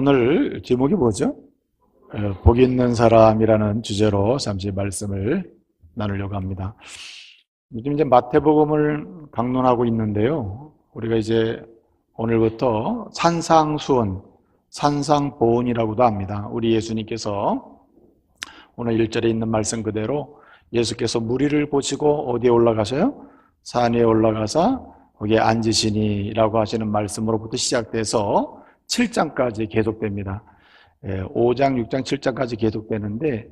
오늘 제목이 뭐죠? 복 있는 사람이라는 주제로 잠시 말씀을 나누려고 합니다. 요즘 이제 마태복음을 강론하고 있는데요. 우리가 이제 오늘부터 산상수훈, 산상보훈이라고도 합니다. 우리 예수님께서 오늘 1절에 있는 말씀 그대로 예수께서 무리를 보시고 어디에 올라가셔요? 산 위에 올라가사 거기에 앉으시니라고 하시는 말씀으로부터 시작돼서 7장까지 계속됩니다. 5장, 6장, 7장까지 계속되는데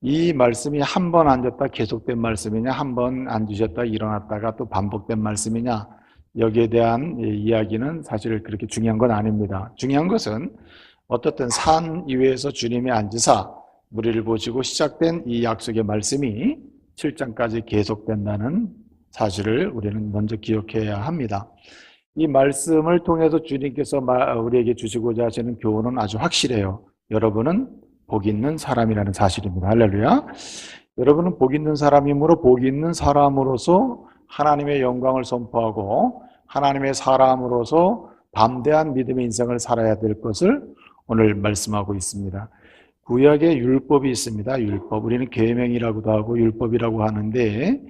이 말씀이 한 번 앉았다 계속된 말씀이냐, 한 번 앉으셨다 일어났다가 또 반복된 말씀이냐, 여기에 대한 이야기는 사실 그렇게 중요한 건 아닙니다. 중요한 것은 어떻든 산 위에서 주님이 앉으사 무리를 보시고 시작된 이 약속의 말씀이 7장까지 계속된다는 사실을 우리는 먼저 기억해야 합니다. 이 말씀을 통해서 주님께서 우리에게 주시고자 하시는 교훈은 아주 확실해요. 여러분은 복 있는 사람이라는 사실입니다. 할렐루야. 여러분은 복 있는 사람이므로 복 있는 사람으로서 하나님의 영광을 선포하고 하나님의 사람으로서 담대한 믿음의 인생을 살아야 될 것을 오늘 말씀하고 있습니다. 구약에 율법이 있습니다. 율법. 우리는 계명이라고도 하고 율법이라고 하는데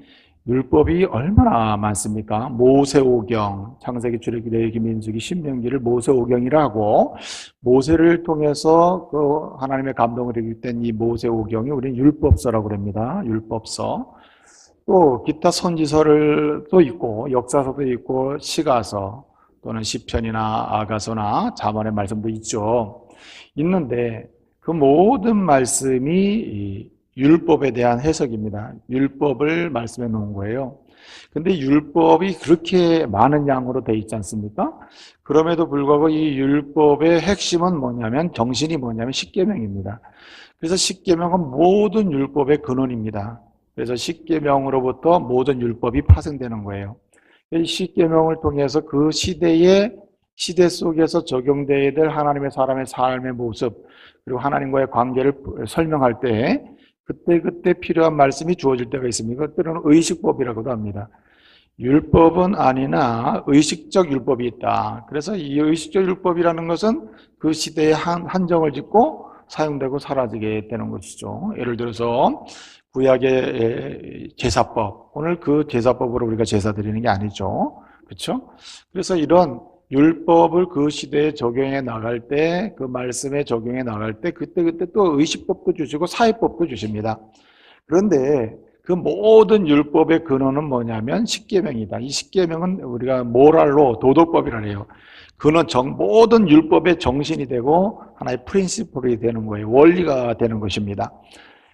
율법이 얼마나 많습니까? 모세오경, 창세기, 출애굽기, 레위기, 민수기, 신명기를 모세오경이라 하고 모세를 통해서 그 하나님의 감동을 이끌 이 모세오경이 우리는 율법서라고 합니다. 율법서. 또 기타 선지서도 있고 역사서도 있고 시가서 또는 시편이나 아가서나 잠언의 말씀도 있죠. 있는데 그 모든 말씀이 율법에 대한 해석입니다. 율법을 말씀해 놓은 거예요. 근데 율법이 그렇게 많은 양으로 돼 있지 않습니까? 그럼에도 불구하고 이 율법의 핵심은 뭐냐면, 정신이 뭐냐면 십계명입니다. 그래서 십계명은 모든 율법의 근원입니다. 그래서 십계명으로부터 모든 율법이 파생되는 거예요. 이 십계명을 통해서 그 시대 속에서 적용되어야 될 하나님의 사람의 삶의 모습, 그리고 하나님과의 관계를 설명할 때 그때 필요한 말씀이 주어질 때가 있습니다. 그때는 의식법이라고도 합니다. 율법은 아니나 의식적 율법이 있다. 그래서 이 의식적 율법이라는 것은 그 시대에 한정을 짓고 사용되고 사라지게 되는 것이죠. 예를 들어서 구약의 제사법, 오늘 그 제사법으로 우리가 제사 드리는 게 아니죠. 그렇죠? 그래서 이런 율법을 그 시대에 적용해 나갈 때, 그 말씀에 적용해 나갈 때 그때 또 의식법도 주시고 사회법도 주십니다. 그런데 그 모든 율법의 근원은 뭐냐면 십계명이다. 이 십계명은 우리가 모랄로 도덕법이라 해요. 그는 모든 율법의 정신이 되고 하나의 프린시플이 되는 거예요. 원리가 되는 것입니다.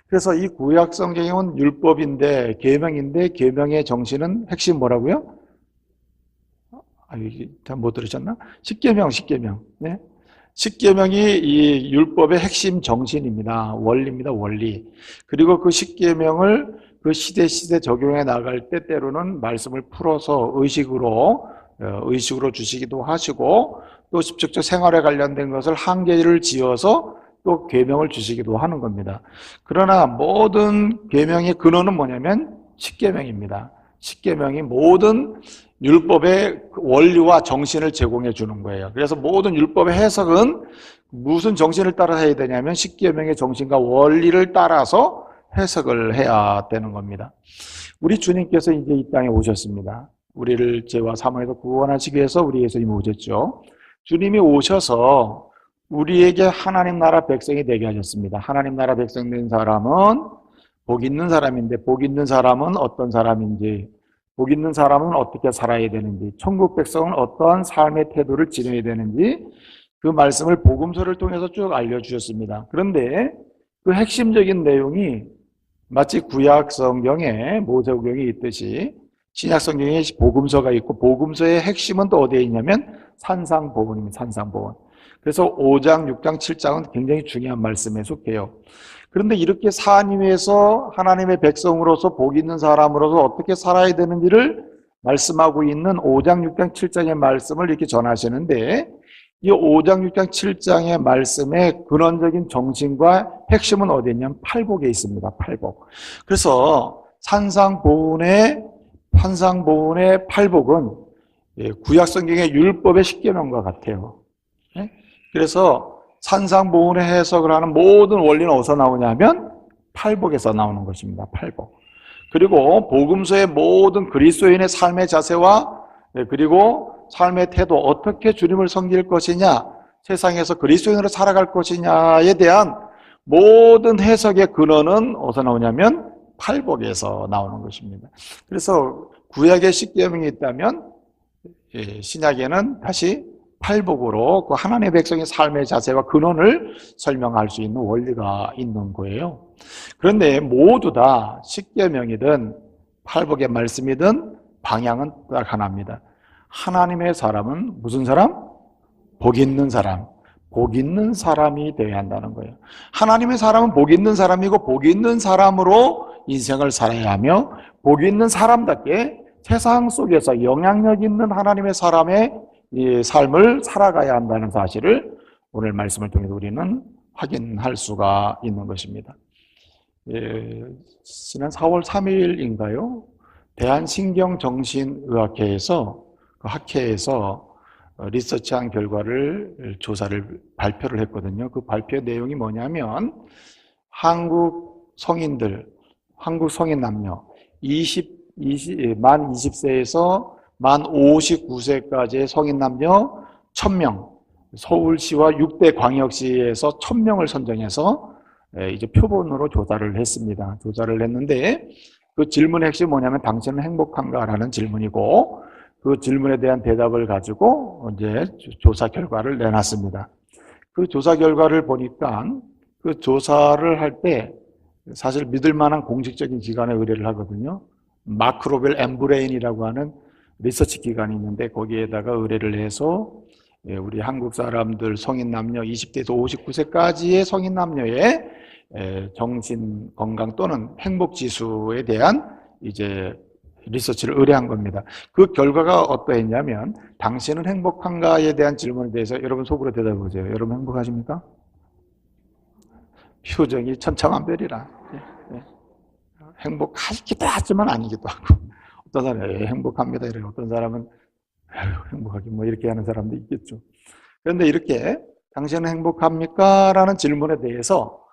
그래서 이 구약 성경은 율법인데 계명인데 계명의 정신은 핵심 뭐라고요? 못 들으셨나? 십계명. 네? 십계명이 이 율법의 핵심 정신입니다. 원리입니다, 원리. 그리고 그 십계명을 그 시대 적용해 나갈 때 때로는 말씀을 풀어서 의식으로 주시기도 하시고 또 직접적 생활에 관련된 것을 한계를 지어서 또 계명을 주시기도 하는 겁니다. 그러나 모든 계명의 근원은 뭐냐면 십계명입니다. 십계명이 모든 율법의 원리와 정신을 제공해 주는 거예요. 그래서 모든 율법의 해석은 무슨 정신을 따라 해야 되냐면 십계명의 정신과 원리를 따라서 해석을 해야 되는 겁니다. 우리 주님께서 이제 이 땅에 오셨습니다. 우리를 죄와 사망에서 구원하시기 위해서 우리 예수님이 오셨죠. 주님이 오셔서 우리에게 하나님 나라 백성이 되게 하셨습니다. 하나님 나라 백성 된 사람은 복 있는 사람인데 복 있는 사람은 어떤 사람인지, 복 있는 사람은 어떻게 살아야 되는지, 천국 백성은 어떠한 삶의 태도를 지녀야 되는지 그 말씀을 복음서를 통해서 쭉 알려주셨습니다. 그런데 그 핵심적인 내용이 마치 구약 성경에 모세오경이 있듯이 신약 성경에 복음서가 있고 복음서의 핵심은 또 어디에 있냐면 산상보훈입니다. 산상보훈. 그래서 5장, 6장, 7장은 굉장히 중요한 말씀에 속해요. 그런데 이렇게 산 위에서 하나님의 백성으로서 복 있는 사람으로서 어떻게 살아야 되는지를 말씀하고 있는 5장, 6장, 7장의 말씀을 이렇게 전하시는데 이 5장, 6장, 7장의 말씀의 근원적인 정신과 핵심은 어디에 있냐면 팔복에 있습니다. 팔복. 그래서 산상보훈의 팔복은 구약 성경의 율법의 십계명과 같아요. 그래서 산상보훈의 해석을 하는 모든 원리는 어디서 나오냐면 팔복에서 나오는 것입니다. 팔복. 그리고 복음서의 모든 그리스도인의 삶의 자세와 그리고 삶의 태도, 어떻게 주님을 섬길 것이냐, 세상에서 그리스도인으로 살아갈 것이냐에 대한 모든 해석의 근원은 어디서 나오냐면 팔복에서 나오는 것입니다. 그래서 구약에 십계명이 있다면 신약에는 다시 팔복으로 그 하나님의 백성의 삶의 자세와 근원을 설명할 수 있는 원리가 있는 거예요. 그런데 모두 다 십계명이든 팔복의 말씀이든 방향은 딱 하나입니다. 하나님의 사람은 무슨 사람? 복 있는 사람. 복 있는 사람이 되어야 한다는 거예요. 하나님의 사람은 복 있는 사람이고 복 있는 사람으로 인생을 살아야 하며 복 있는 사람답게 세상 속에서 영향력 있는 하나님의 사람의 이 삶을 살아가야 한다는 사실을 오늘 말씀을 통해서 우리는 확인할 수가 있는 것입니다. 지난 4월 3일인가요? 대한신경정신의학회에서 그 학회에서 리서치한 결과를 조사를 발표를 했거든요. 그 발표 내용이 뭐냐면 한국 성인 남녀 만 20세에서 만 59세까지의 성인 남녀 1000명, 서울시와 6대 광역시에서 1000명을 선정해서 이제 표본으로 조사를 했습니다. 조사를 했는데 그 질문의 핵심이 뭐냐면 당신은 행복한가라는 질문이고 그 질문에 대한 대답을 가지고 이제 조사 결과를 내놨습니다. 그 조사 결과를 보니까 그 조사를 할 때 사실 믿을 만한 공식적인 기관에 의뢰를 하거든요. 마크로벨 엠브레인이라고 하는 리서치 기관이 있는데 거기에다가 의뢰를 해서 우리 한국 사람들 성인 남녀 20대에서 59세까지의 성인 남녀의 정신 건강 또는 행복 지수에 대한 이제 리서치를 의뢰한 겁니다. 그 결과가 어떠했냐면 당신은 행복한가에 대한 질문에 대해서 여러분 속으로 대답해 보세요. 여러분 행복하십니까? 표정이 천차만별이라. 행복하기도 하지만 아니기도 하고 어떤 사람은 행복합니다 이래요. 어떤 사람은 행복하기 뭐 이렇게 하는 사람도 있겠죠. 그런데 이렇게 당신은 행복합니까? 라는 질문에 대해서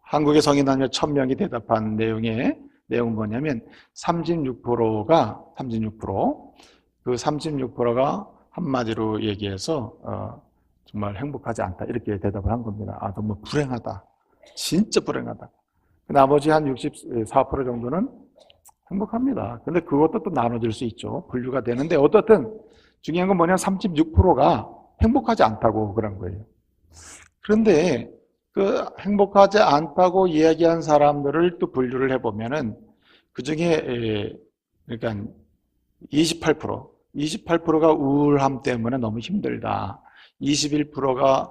한국의 성인 남녀 1000명이 대답한 내용은 뭐냐면 36%가 그 36%가 한마디로 얘기해서 정말 행복하지 않다 이렇게 대답을 한 겁니다. 아 정말 불행하다. 진짜 불행하다. 나머지 한 64% 정도는 행복합니다. 근데 그것도 또 나눠질 수 있죠. 분류가 되는데 어떻든 중요한 건 뭐냐면 36%가 행복하지 않다고 그런 거예요. 그런데 그 행복하지 않다고 이야기한 사람들을 또 분류를 해보면은 그 중에 그러니까 28%가 우울함 때문에 너무 힘들다. 21%가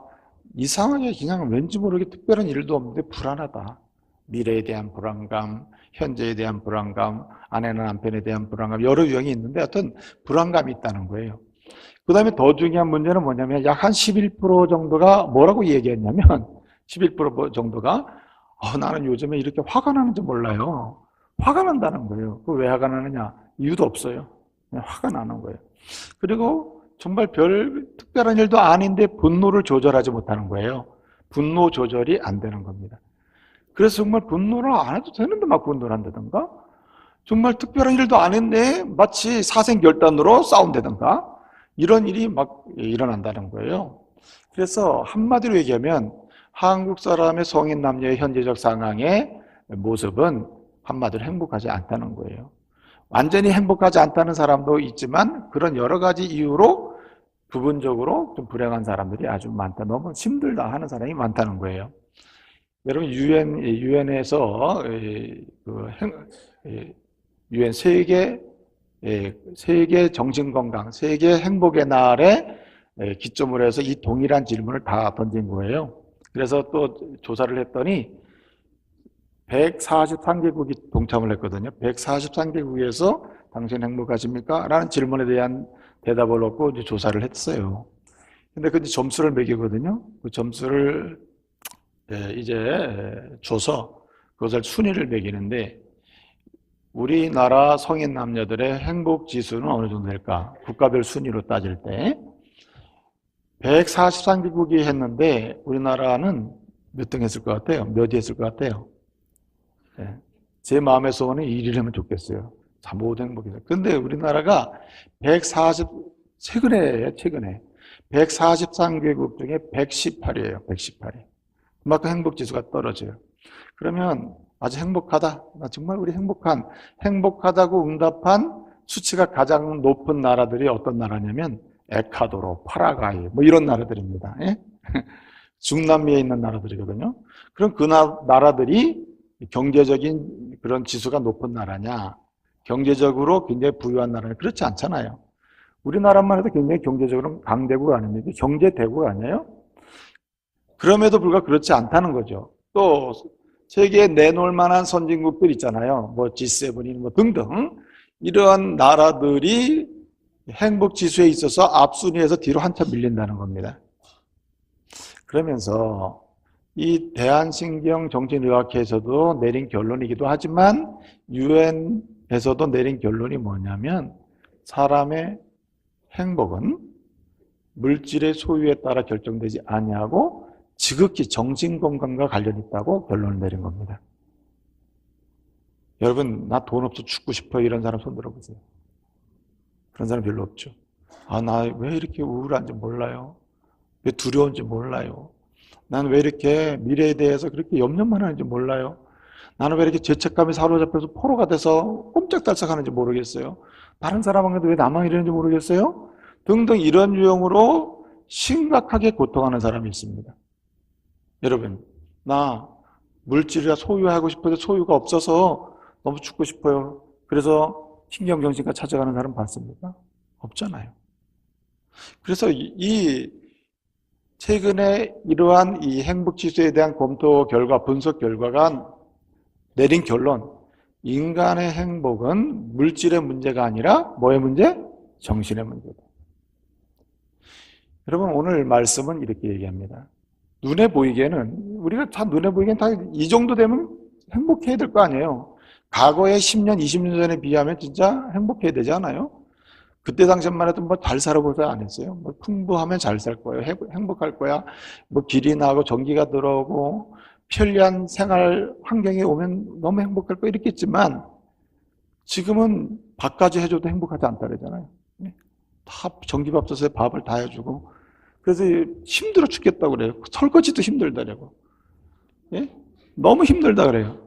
이상하게 그냥 왠지 모르게 특별한 일도 없는데 불안하다. 미래에 대한 불안감, 현재에 대한 불안감, 아내나 남편에 대한 불안감, 여러 유형이 있는데 하여튼 불안감이 있다는 거예요. 그 다음에 더 중요한 문제는 뭐냐면 약 한 11% 정도가 뭐라고 얘기했냐면 11% 정도가 나는 요즘에 이렇게 화가 나는지 몰라요. 화가 난다는 거예요. 왜 화가 나느냐? 이유도 없어요. 그냥 화가 나는 거예요. 그리고 정말 별 특별한 일도 아닌데 분노를 조절하지 못하는 거예요. 분노 조절이 안 되는 겁니다. 그래서 정말 분노를 안 해도 되는데 막 분노를 한다든가 정말 특별한 일도 아닌데 마치 사생결단으로 싸운다든가 이런 일이 막 일어난다는 거예요. 그래서 한마디로 얘기하면 한국 사람의 성인 남녀의 현재적 상황의 모습은 한마디로 행복하지 않다는 거예요. 완전히 행복하지 않다는 사람도 있지만 그런 여러 가지 이유로 부분적으로 좀 불행한 사람들이 아주 많다. 너무 힘들다 하는 사람이 많다는 거예요. 여러분 유엔에서 유엔 세계 정신건강, 세계 행복의 날에 기점으로 해서 이 동일한 질문을 다 던진 거예요. 그래서 또 조사를 했더니 143개국이 동참을 했거든요. 143개국에서 당신 행복하십니까? 라는 질문에 대한 대답을 얻고 이제 조사를 했어요. 근데 그 점수를 매기거든요. 그 점수를 이제 줘서 그것을 순위를 매기는데 우리나라 성인 남녀들의 행복 지수는 어느 정도 될까? 국가별 순위로 따질 때 143개국이 했는데 우리나라는 몇 등 했을 것 같아요? 몇 위 했을 것 같아요? 네. 제 마음의 소원은 1위를 하면 좋겠어요. 자, 모든 행복이죠. 근데 우리나라가 140, 최근에 143개국 중에 118이에요. 118위. 그만큼 행복지수가 떨어져요. 그러면 아주 행복하다. 나 정말 우리 행복하다고 응답한 수치가 가장 높은 나라들이 어떤 나라냐면 에콰도르, 파라과이 뭐 이런 나라들입니다. 예? 중남미에 있는 나라들이거든요. 그럼 그 나라들이 경제적인 그런 지수가 높은 나라냐? 경제적으로 굉장히 부유한 나라냐? 그렇지 않잖아요. 우리나라만 해도 굉장히 경제적으로 강대국 아닙니까? 경제대국 아니에요? 그럼에도 불구하고 그렇지 않다는 거죠. 또 세계에 내놓을 만한 선진국들 있잖아요. 뭐 G7이 뭐 등등 이러한 나라들이 행복 지수에 있어서 앞순위에서 뒤로 한참 밀린다는 겁니다. 그러면서 이 대한신경정신의학회에서도 내린 결론이기도 하지만 유엔에서도 내린 결론이 뭐냐면 사람의 행복은 물질의 소유에 따라 결정되지 아니하고 지극히 정신건강과 관련이 있다고 결론을 내린 겁니다. 여러분, 나 돈 없어 죽고 싶어 이런 사람 손 들어보세요. 그런 사람 별로 없죠. 아, 나 왜 이렇게 우울한지 몰라요. 왜 두려운지 몰라요. 나는 왜 이렇게 미래에 대해서 그렇게 염려만 하는지 몰라요. 나는 왜 이렇게 죄책감에 사로잡혀서 포로가 돼서 꼼짝달싹하는지 모르겠어요. 다른 사람한테도 왜 나만 이러는지 모르겠어요. 등등 이런 유형으로 심각하게 고통하는 사람이 있습니다. 여러분, 나 물질이라 소유하고 싶어도 소유가 없어서 너무 죽고 싶어요. 그래서 신경정신과 찾아가는 사람 봤습니까? 없잖아요. 그래서 이 최근에 이러한 이 행복지수에 대한 검토 결과, 분석 결과가 내린 결론, 인간의 행복은 물질의 문제가 아니라 뭐의 문제? 정신의 문제다. 여러분, 오늘 말씀은 이렇게 얘기합니다. 눈에 보이기에는, 우리가 다 눈에 보이기에는 다 이 정도 되면 행복해야 될 거 아니에요. 과거에 10년, 20년 전에 비하면 진짜 행복해야 되지 않아요? 그때 당시만 해도 뭐 잘 살아보자 안 했어요. 뭐 풍부하면 잘 살 거예요. 행복할 거야. 뭐 길이 나고 전기가 들어오고 편리한 생활 환경에 오면 너무 행복할 거 이렇게 했지만 지금은 밥까지 해줘도 행복하지 않다 그러잖아요. 다 전기밥솥에 밥을 다 해주고 그래서 힘들어 죽겠다고 그래요. 설거지도 힘들다라고. 예? 너무 힘들다 그래요.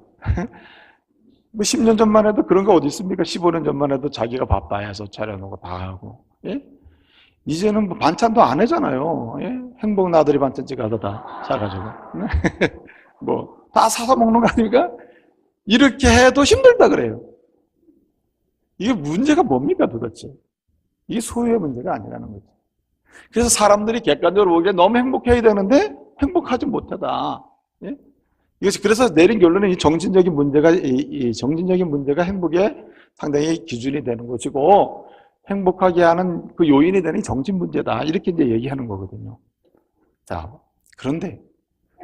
뭐 10년 전만 해도 그런 거 어디 있습니까? 15년 전만 해도 자기가 밥 다 해서 차려놓고 다 하고. 예? 이제는 뭐 반찬도 안 하잖아요. 예? 행복 나들이 반찬집 가서 다 사가지고. 뭐, 다 사서 먹는 거 아닙니까? 이렇게 해도 힘들다 그래요. 이게 문제가 뭡니까 도대체? 이게 소유의 문제가 아니라는 거죠. 그래서 사람들이 객관적으로 보기에 너무 행복해야 되는데 행복하지 못하다. 예? 그래서 내린 결론은 이 정신적인 문제가 행복의 상당히 기준이 되는 것이고 행복하게 하는 그 요인이 되는 정신 문제다. 이렇게 이제 얘기하는 거거든요. 자, 그런데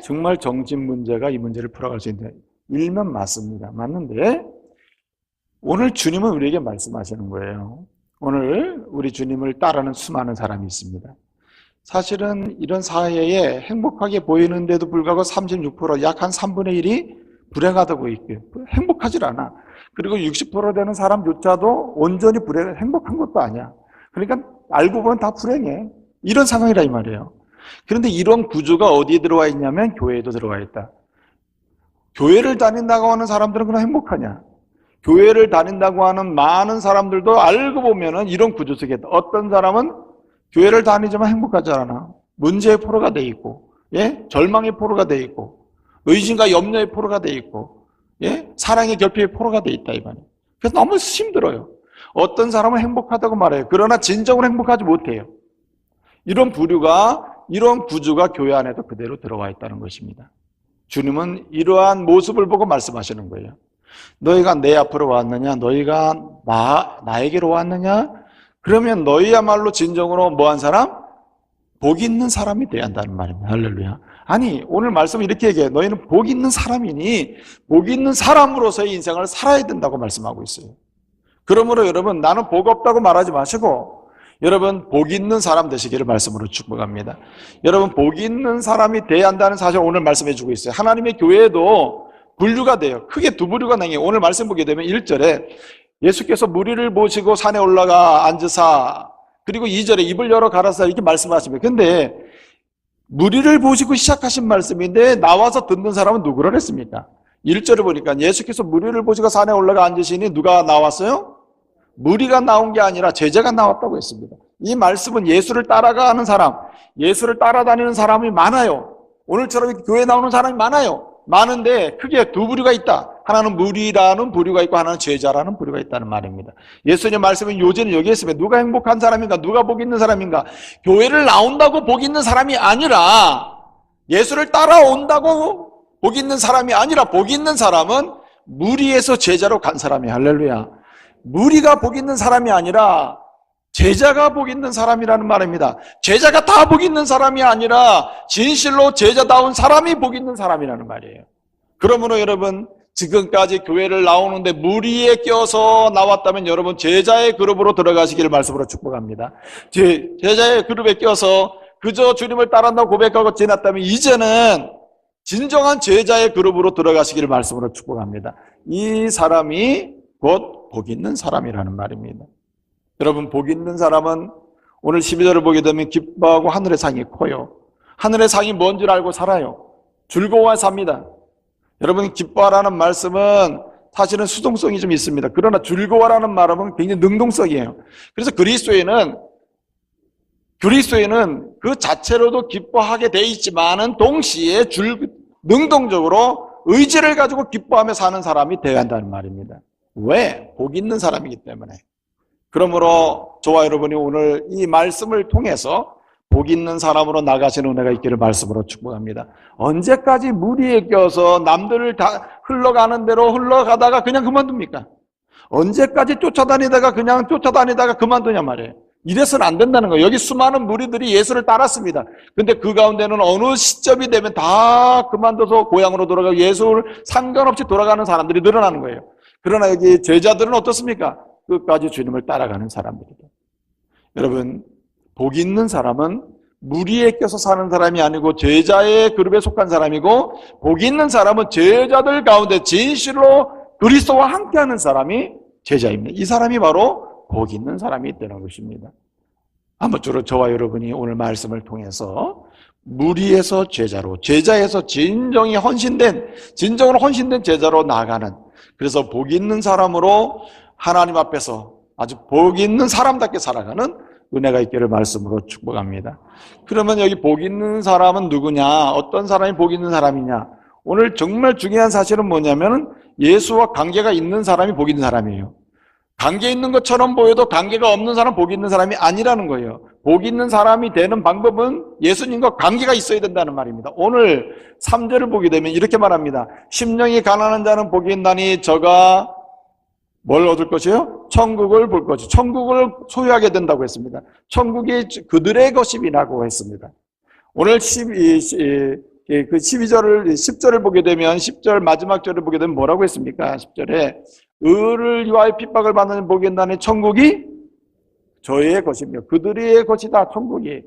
정말 정신 문제가 이 문제를 풀어갈 수 있는 일면 맞습니다. 맞는데 오늘 주님은 우리에게 말씀하시는 거예요. 오늘 우리 주님을 따르는 수많은 사람이 있습니다. 사실은 이런 사회에 행복하게 보이는데도 불구하고 36%, 약 한 3분의 1이 불행하다고 있고요. 행복하질 않아. 그리고 60% 되는 사람조차도 온전히 행복한 것도 아니야. 그러니까 알고 보면 다 불행해. 이런 상황이라 이 말이에요. 그런데 이런 구조가 어디에 들어와 있냐면 교회에도 들어와 있다. 교회를 다닌다고 하는 사람들은 그냥 행복하냐? 교회를 다닌다고 하는 많은 사람들도 알고 보면은 이런 구조 속에 있다. 어떤 사람은 교회를 다니지만 행복하지 않아. 문제의 포로가 돼 있고, 예? 절망의 포로가 돼 있고, 의심과 염려의 포로가 돼 있고, 예? 사랑의 결핍의 포로가 돼 있다, 이 말이에요. 그래서 너무 힘들어요. 어떤 사람은 행복하다고 말해요. 그러나 진정으로 행복하지 못해요. 이런 부류가, 이런 구조가 교회 안에도 그대로 들어와 있다는 것입니다. 주님은 이러한 모습을 보고 말씀하시는 거예요. 너희가 내 앞으로 왔느냐? 너희가 나에게로 왔느냐? 그러면 너희야말로 진정으로 뭐한 사람? 복 있는 사람이 돼야 한다는 말입니다. 할렐루야. 아니, 오늘 말씀은 이렇게 얘기해요. 너희는 복 있는 사람이니 복 있는 사람으로서의 인생을 살아야 된다고 말씀하고 있어요. 그러므로 여러분, 나는 복 없다고 말하지 마시고 여러분, 복 있는 사람 되시기를 말씀으로 축복합니다. 여러분, 복 있는 사람이 돼야 한다는 사실 오늘 말씀해 주고 있어요. 하나님의 교회도 분류가 돼요. 크게 두 부류가 나뉘어요. 오늘 말씀 보게 되면 1절에 예수께서 무리를 모시고 산에 올라가 앉으사, 그리고 2절에 입을 열어 가라사 이렇게 말씀하십니다. 근데 무리를 보시고 시작하신 말씀인데 나와서 듣는 사람은 누구를 했습니까? 1절을 보니까 예수께서 무리를 보시고 산에 올라가 앉으시니 누가 나왔어요? 무리가 나온 게 아니라 제자가 나왔다고 했습니다. 이 말씀은 예수를 따라가는 사람, 예수를 따라다니는 사람이 많아요. 오늘처럼 교회에 나오는 사람이 많아요. 많은데 크게 두 부류가 있다. 하나는 무리라는 부류가 있고 하나는 제자라는 부류가 있다는 말입니다. 예수님 말씀은 요지는 여기에 있습니다. 누가 행복한 사람인가? 누가 복 있는 사람인가? 교회를 나온다고 복 있는 사람이 아니라, 예수를 따라온다고 복 있는 사람이 아니라, 복 있는 사람은 무리에서 제자로 간 사람이, 할렐루야. 무리가 복 있는 사람이 아니라 제자가 복 있는 사람이라는 말입니다. 제자가 다 복 있는 사람이 아니라 진실로 제자다운 사람이 복 있는 사람이라는 말이에요. 그러므로 여러분, 지금까지 교회를 나오는데 무리에 껴서 나왔다면 여러분 제자의 그룹으로 들어가시기를 말씀으로 축복합니다. 제자의 그룹에 껴서 그저 주님을 따른다고 고백하고 지났다면 이제는 진정한 제자의 그룹으로 들어가시기를 말씀으로 축복합니다. 이 사람이 곧 복 있는 사람이라는 말입니다. 여러분, 복 있는 사람은 오늘 12절을 보게 되면 기뻐하고 하늘의 상이 커요. 하늘의 상이 뭔 줄 알고 살아요. 즐거워 삽니다. 여러분, 기뻐하라는 말씀은 사실은 수동성이 좀 있습니다. 그러나 즐거워라는 말은 굉장히 능동성이에요. 그래서 그리스도인은 그 자체로도 기뻐하게 돼 있지만은 동시에 능동적으로 의지를 가지고 기뻐하며 사는 사람이 되어야 한다는 말입니다. 왜? 복 있는 사람이기 때문에. 그러므로 저와 여러분이 오늘 이 말씀을 통해서 복 있는 사람으로 나가시는 은혜가 있기를 말씀으로 축복합니다. 언제까지 무리에 껴서 남들을 다 흘러가는 대로 흘러가다가 그냥 그만둡니까? 언제까지 쫓아다니다가 그만두냐 말이에요. 이래서는 안 된다는 거예요. 여기 수많은 무리들이 예수를 따랐습니다. 근데 그 가운데는 어느 시점이 되면 다 그만둬서 고향으로 돌아가고 예수를 상관없이 돌아가는 사람들이 늘어나는 거예요. 그러나 여기 제자들은 어떻습니까? 끝까지 주님을 따라가는 사람들이다. 여러분, 복 있는 사람은 무리에 껴서 사는 사람이 아니고 제자의 그룹에 속한 사람이고, 복 있는 사람은 제자들 가운데 진실로 그리스도와 함께하는 사람이 제자입니다. 이 사람이 바로 복 있는 사람이 되는 것입니다. 아무쪼록 저와 여러분이 오늘 말씀을 통해서 무리에서 제자로, 제자에서 진정으로 헌신된 제자로 나아가는, 그래서 복 있는 사람으로 하나님 앞에서 아주 복 있는 사람답게 살아가는 은혜가 있기를 말씀으로 축복합니다. 그러면 여기 복 있는 사람은 누구냐? 어떤 사람이 복 있는 사람이냐? 오늘 정말 중요한 사실은 뭐냐면 예수와 관계가 있는 사람이 복 있는 사람이에요. 관계 있는 것처럼 보여도 관계가 없는 사람은 복 있는 사람이 아니라는 거예요. 복 있는 사람이 되는 방법은 예수님과 관계가 있어야 된다는 말입니다. 오늘 3절을 보게 되면 이렇게 말합니다. 심령이 가난한 자는 복이 있나니 저가 뭘 얻을 것이요? 천국을 볼 것이요. 천국을 소유하게 된다고 했습니다. 천국이 그들의 것임이라고 했습니다. 오늘 10절을 보게 되면 10절 마지막 절을 보게 되면 뭐라고 했습니까? 10절에 의를 위하여 핍박을 받는 복이 있나니 천국이 저의 것이며 그들의 것이다, 천국이.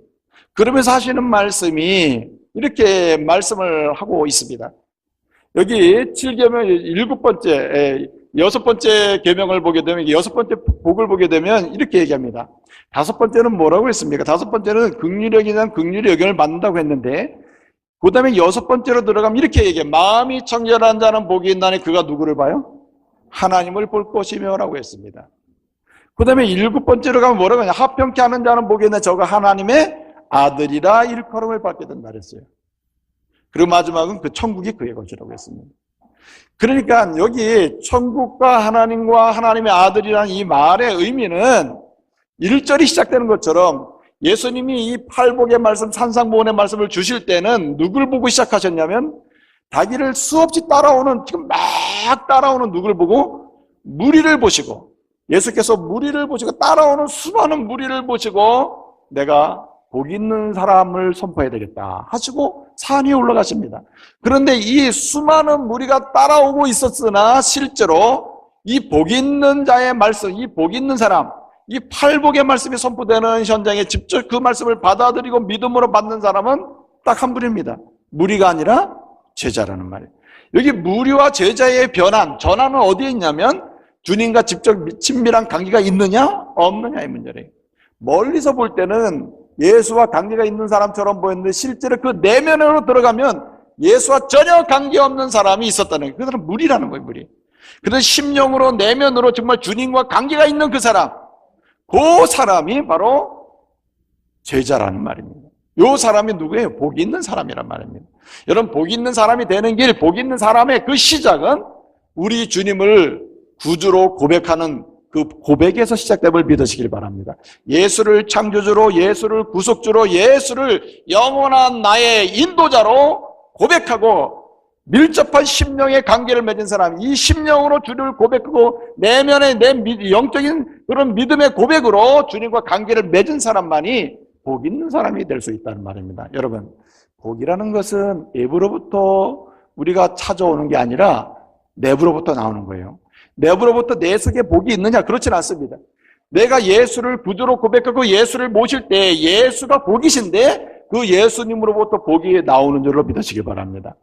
그러면서 하시는 말씀이 이렇게 말씀을 하고 있습니다. 여기 7계명 6번째 계명을 보게 되면, 6번째 복을 보게 되면 이렇게 얘기합니다. 5번째는 뭐라고 했습니까? 5번째는 긍휼히 여기는 긍휼히 여김을 받는다고 했는데, 그 다음에 6번째로 들어가면 이렇게 얘기해요. 마음이 청결한 자는 복이 있나니 그가 누구를 봐요? 하나님을 볼 것이며 라고 했습니다. 그 다음에 7번째로 가면 뭐라고 하냐? 합평케 하는 자는 복이 있나니 저가 하나님의 아들이라 일컬음을 받게 된다 그랬어요. 그리고 마지막은 그 천국이 그의 것이라고 했습니다. 그러니까 여기 천국과 하나님과 하나님의 아들이라는 이 말의 의미는 1절이 시작되는 것처럼 예수님이 이 팔복의 말씀, 산상보훈의 말씀을 주실 때는 누굴 보고 시작하셨냐면 자기를 수없이 따라오는, 지금 막 따라오는 누굴 보고? 무리를 보시고, 예수께서 무리를 보시고 따라오는 수많은 무리를 보시고 내가 복 있는 사람을 선포해야 되겠다 하시고 산 위에 올라가십니다. 그런데 이 수많은 무리가 따라오고 있었으나 실제로 이 복 있는 자의 말씀, 이 복 있는 사람, 이 팔복의 말씀이 선포되는 현장에 직접 그 말씀을 받아들이고 믿음으로 받는 사람은 딱 한 분입니다. 무리가 아니라 제자라는 말이에요. 여기 무리와 제자의 전환은 어디에 있냐면 주님과 직접 친밀한 관계가 있느냐 없느냐의 문제래요. 멀리서 볼 때는 예수와 관계가 있는 사람처럼 보였는데 실제로 그 내면으로 들어가면 예수와 전혀 관계없는 사람이 있었다는 거예요. 그 사람은 무리라는 거예요. 무리. 그래서 심령으로 내면으로 정말 주님과 관계가 있는 그 사람이 바로 제자라는 말입니다. 이 사람이 누구예요? 복이 있는 사람이란 말입니다. 여러분, 복이 있는 사람이 되는 길, 복이 있는 사람의 그 시작은 우리 주님을 구주로 고백하는 그 고백에서 시작됨을 믿으시길 바랍니다. 예수를 창조주로, 예수를 구속주로, 예수를 영원한 나의 인도자로 고백하고 밀접한 심령의 관계를 맺은 사람, 이 심령으로 주님을 고백하고 내면의 내 영적인 그런 믿음의 고백으로 주님과 관계를 맺은 사람만이 복 있는 사람이 될 수 있다는 말입니다. 여러분, 복이라는 것은 외부로부터 우리가 찾아오는 게 아니라 내부로부터 나오는 거예요. 내부로부터 내 속에 복이 있느냐? 그렇지는 않습니다. 내가 예수를 구주로 고백하고 예수를 모실 때 예수가 복이신데 그 예수님으로부터 복이 나오는 줄로 믿으시기 바랍니다.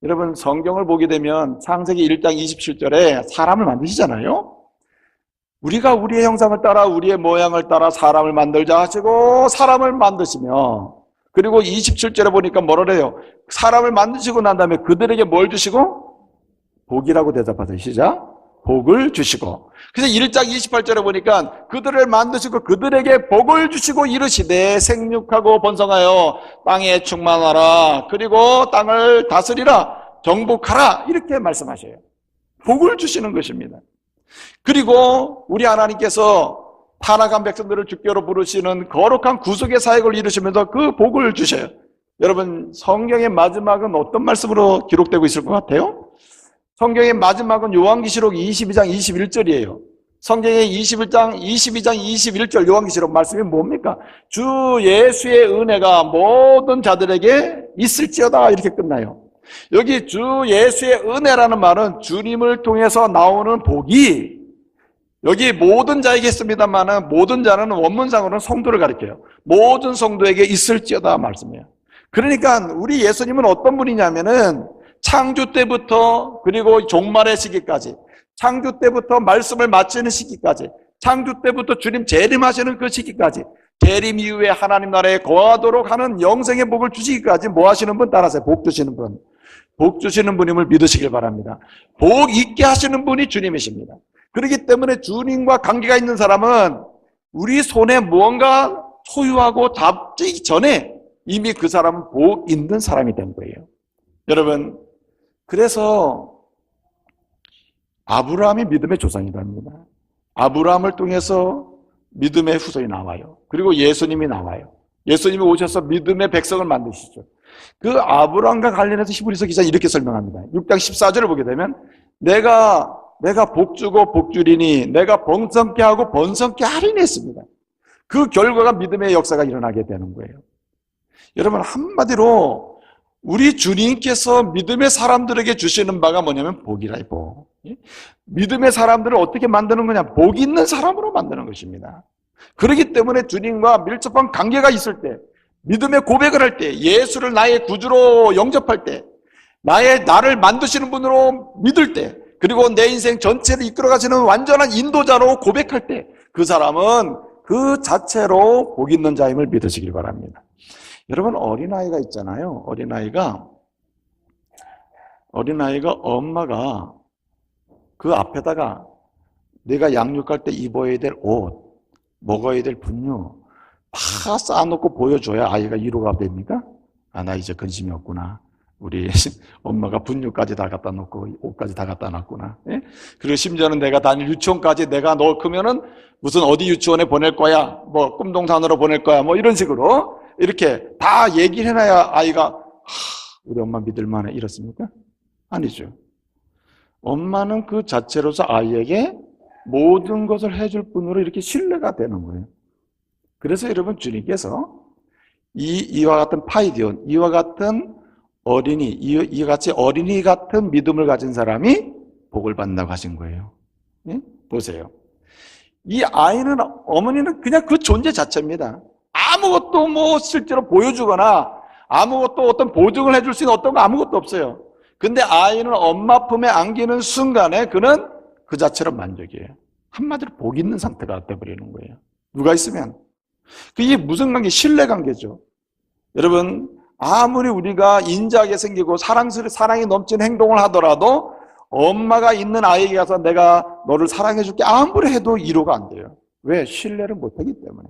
여러분, 성경을 보게 되면 창세기 1장 27절에 사람을 만드시잖아요. 우리가 우리의 형상을 따라 우리의 모양을 따라 사람을 만들자 하시고 사람을 만드시며, 그리고 27절에 보니까 뭐라 그래요? 사람을 만드시고 난 다음에 그들에게 뭘 주시고? 복이라고 대답하세요. 시작. 복을 주시고. 그래서 1장 28절에 보니까 그들을 만드시고 그들에게 복을 주시고 이르시되 생육하고 번성하여 땅에 충만하라. 그리고 땅을 다스리라. 정복하라. 이렇게 말씀하셔요. 복을 주시는 것입니다. 그리고 우리 하나님께서 타락한 백성들을 주께로 부르시는 거룩한 구속의 사역을 이루시면서 그 복을 주셔요. 여러분, 성경의 마지막은 어떤 말씀으로 기록되고 있을 것 같아요? 성경의 마지막은 요한계시록 22장 21절이에요. 성경의 22장 21절 요한계시록 말씀이 뭡니까? 주 예수의 은혜가 모든 자들에게 있을지어다 이렇게 끝나요. 여기 주 예수의 은혜라는 말은 주님을 통해서 나오는 복이 여기 모든 자에게 있습니다만 모든 자는 원문상으로는 성도를 가리켜요. 모든 성도에게 있을지어다 말씀이에요. 그러니까 우리 예수님은 어떤 분이냐면은 창조 때부터 그리고 종말의 시기까지, 창조 때부터 말씀을 마치는 시기까지, 창조 때부터 주님 재림하시는 그 시기까지, 재림 이후에 하나님 나라에 거하도록 하는 영생의 복을 주시기까지 뭐 하시는 분 따라서 복 주시는 분, 복 주시는 분임을 믿으시길 바랍니다. 복 있게 하시는 분이 주님이십니다. 그렇기 때문에 주님과 관계가 있는 사람은 우리 손에 무언가 소유하고 잡기 전에 이미 그 사람은 복 있는 사람이 된 거예요. 여러분, 그래서 아브라함이 믿음의 조상이랍니다. 아브라함을 통해서 믿음의 후손이 나와요. 그리고 예수님이 나와요. 예수님이 오셔서 믿음의 백성을 만드시죠. 그 아브라함과 관련해서 히브리서 기자는 이렇게 설명합니다. 6장 14절을 보게 되면 내가 복주고 복주리니 내가 번성케 하고 번성케 하리니 했습니다. 그 결과가 믿음의 역사가 일어나게 되는 거예요. 여러분, 한마디로 우리 주님께서 믿음의 사람들에게 주시는 바가 뭐냐면 복이라, 복. 믿음의 사람들을 어떻게 만드는 거냐? 복 있는 사람으로 만드는 것입니다. 그렇기 때문에 주님과 밀접한 관계가 있을 때, 믿음의 고백을 할 때, 예수를 나의 구주로 영접할 때, 나를 만드시는 분으로 믿을 때, 그리고 내 인생 전체를 이끌어 가시는 완전한 인도자로 고백할 때, 그 사람은 그 자체로 복 있는 자임을 믿으시길 바랍니다. 여러분, 어린아이가 있잖아요. 어린아이가 엄마가 그 앞에다가 내가 양육할 때 입어야 될 옷, 먹어야 될 분유 다 쌓아놓고 보여줘야 아이가 위로가 됩니까? 아, 나 이제 근심이 없구나. 우리 엄마가 분유까지 다 갖다 놓고 옷까지 다 갖다 놨구나. 예? 그리고 심지어는 내가 다닐 유치원까지 내가 너 크면은 무슨 어디 유치원에 보낼 거야, 뭐 꿈동산으로 보낼 거야, 뭐 이런 식으로 이렇게 다 얘기를 해놔야 아이가 우리 엄마 믿을만해 이렇습니까? 아니죠. 엄마는 그 자체로서 아이에게 모든 것을 해줄 뿐으로 이렇게 신뢰가 되는 거예요. 그래서 여러분, 주님께서 이와 같은 파이디온, 이와 같은 어린이, 이와 같이 어린이 같은 믿음을 가진 사람이 복을 받는다고 하신 거예요. 예? 보세요. 이 아이는, 어머니는 그냥 그 존재 자체입니다. 아무것도 뭐 실제로 보여주거나 아무것도 어떤 보증을 해줄 수 있는 어떤 거 아무것도 없어요. 근데 아이는 엄마 품에 안기는 순간에 그는 그 자체로 만족이에요. 한마디로 복 있는 상태가 돼버리는 거예요. 누가 있으면. 그게 무슨 관계? 신뢰 관계죠. 여러분, 아무리 우리가 인자하게 생기고 사랑이 넘치는 행동을 하더라도 엄마가 있는 아이에게 가서 내가 너를 사랑해줄게 아무리 해도 이루가 안 돼요. 왜? 신뢰를 못하기 때문에.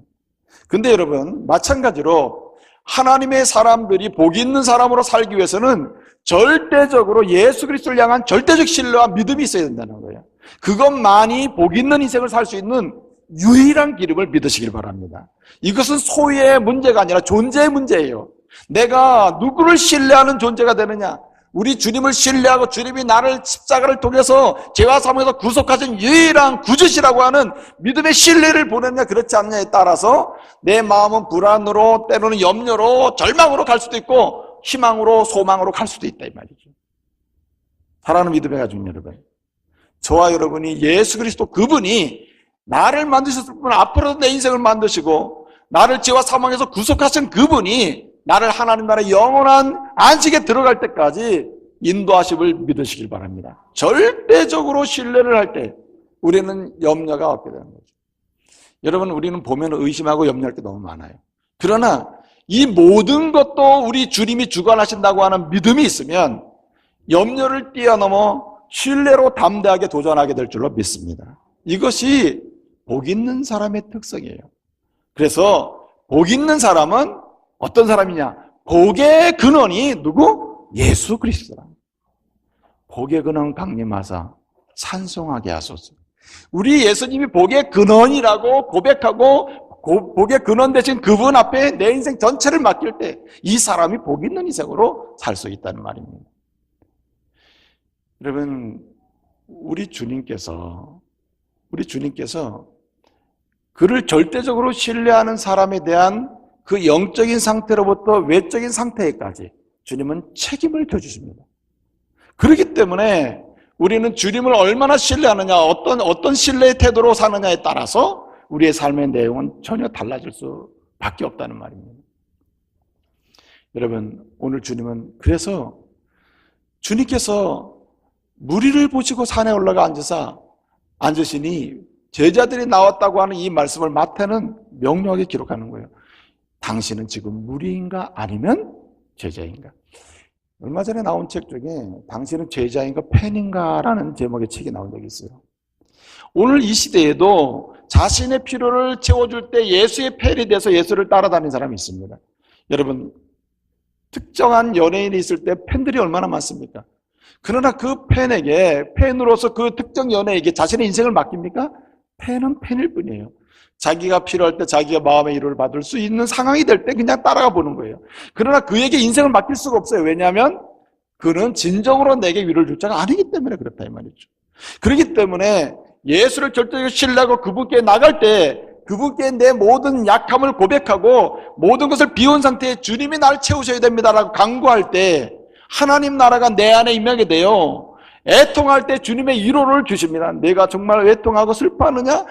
근데 여러분, 마찬가지로 하나님의 사람들이 복 있는 사람으로 살기 위해서는 절대적으로 예수 그리스도를 향한 절대적 신뢰와 믿음이 있어야 된다는 거예요. 그것만이 복 있는 인생을 살 수 있는 유일한 길임을 믿으시길 바랍니다. 이것은 소유의 문제가 아니라 존재의 문제예요. 내가 누구를 신뢰하는 존재가 되느냐? 우리 주님을 신뢰하고 주님이 나를 십자가를 통해서 죄와 사망에서 구속하신 유일한 구주시라고 하는 믿음의 신뢰를 보냈냐 그렇지 않느냐에 따라서 내 마음은 불안으로 때로는 염려로 절망으로 갈 수도 있고 희망으로 소망으로 갈 수도 있다 이 말이죠. 사랑하는 믿음의 가족 여러분, 저와 여러분이 예수 그리스도 그분이 나를 만드셨을 뿐 앞으로도 내 인생을 만드시고 나를 죄와 사망에서 구속하신 그분이 나를 하나님 나라의 영원한 안식에 들어갈 때까지 인도하심을 믿으시길 바랍니다. 절대적으로 신뢰를 할 때 우리는 염려가 없게 되는 거죠. 여러분, 우리는 보면 의심하고 염려할 게 너무 많아요. 그러나 이 모든 것도 우리 주님이 주관하신다고 하는 믿음이 있으면 염려를 뛰어넘어 신뢰로 담대하게 도전하게 될 줄로 믿습니다. 이것이 복 있는 사람의 특성이에요. 그래서 복 있는 사람은 어떤 사람이냐? 복의 근원이 누구? 예수 그리스도라. 복의 근원 강림하사 찬송하게 하소서. 우리 예수님이 복의 근원이라고 고백하고 복의 근원 되신 그분 앞에 내 인생 전체를 맡길 때 이 사람이 복 있는 인생으로 살 수 있다는 말입니다. 여러분, 우리 주님께서 그를 절대적으로 신뢰하는 사람에 대한 그 영적인 상태로부터 외적인 상태까지 주님은 책임을 져주십니다. 그렇기 때문에 우리는 주님을 얼마나 신뢰하느냐, 어떤 신뢰의 태도로 사느냐에 따라서 우리의 삶의 내용은 전혀 달라질 수밖에 없다는 말입니다. 여러분, 오늘 주님은 그래서 주님께서 무리를 보시고 산에 올라가 앉으시니 제자들이 나왔다고 하는 이 말씀을 마태는 명료하게 기록하는 거예요. 당신은 지금 무리인가 아니면 제자인가? 얼마 전에 나온 책 중에 당신은 제자인가 팬인가 라는 제목의 책이 나온 적이 있어요. 오늘 이 시대에도 자신의 필요를 채워줄 때 예수의 팬이 돼서 예수를 따라다니는 사람이 있습니다. 여러분, 특정한 연예인이 있을 때 팬들이 얼마나 많습니까? 그러나 그 팬으로서 그 특정 연예인에게 자신의 인생을 맡깁니까? 팬은 팬일 뿐이에요. 자기가 필요할 때 자기가 마음의 위로를 받을 수 있는 상황이 될 때 그냥 따라가 보는 거예요. 그러나 그에게 인생을 맡길 수가 없어요. 왜냐하면 그는 진정으로 내게 위로를 줄 자가 아니기 때문에 그렇다 이 말이죠. 그렇기 때문에 예수를 절대적으로 신뢰하고 그분께 나갈 때 그분께 내 모든 약함을 고백하고 모든 것을 비운 상태에 주님이 나를 채우셔야 됩니다라고 간구할 때 하나님 나라가 내 안에 임하게 돼요. 애통할 때 주님의 위로를 주십니다. 내가 정말 애통하고 슬퍼하느냐?